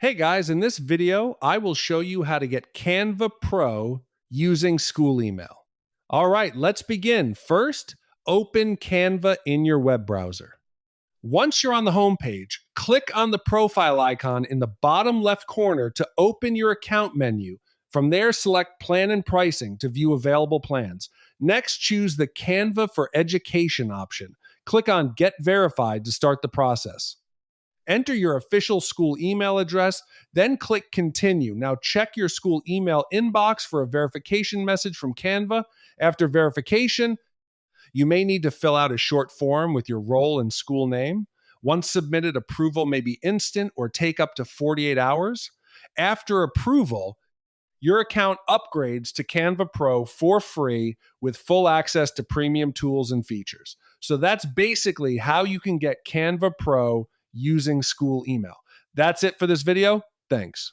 Hey guys, in this video, I will show you how to get Canva Pro using school email. All right, let's begin. First, open Canva in your web browser. Once you're on the home page, click on the profile icon in the bottom left corner to open your account menu. From there, select Plan and Pricing to view available plans. Next, choose the Canva for Education option. Click on Get Verified to start the process. Enter your official school email address, then click Continue. Now check your school email inbox for a verification message from Canva. After verification, you may need to fill out a short form with your role and school name. Once submitted, approval may be instant or take up to 48 hours. After approval, your account upgrades to Canva Pro for free with full access to premium tools and features. So that's basically how you can get Canva Pro using school email. That's it for this video. Thanks.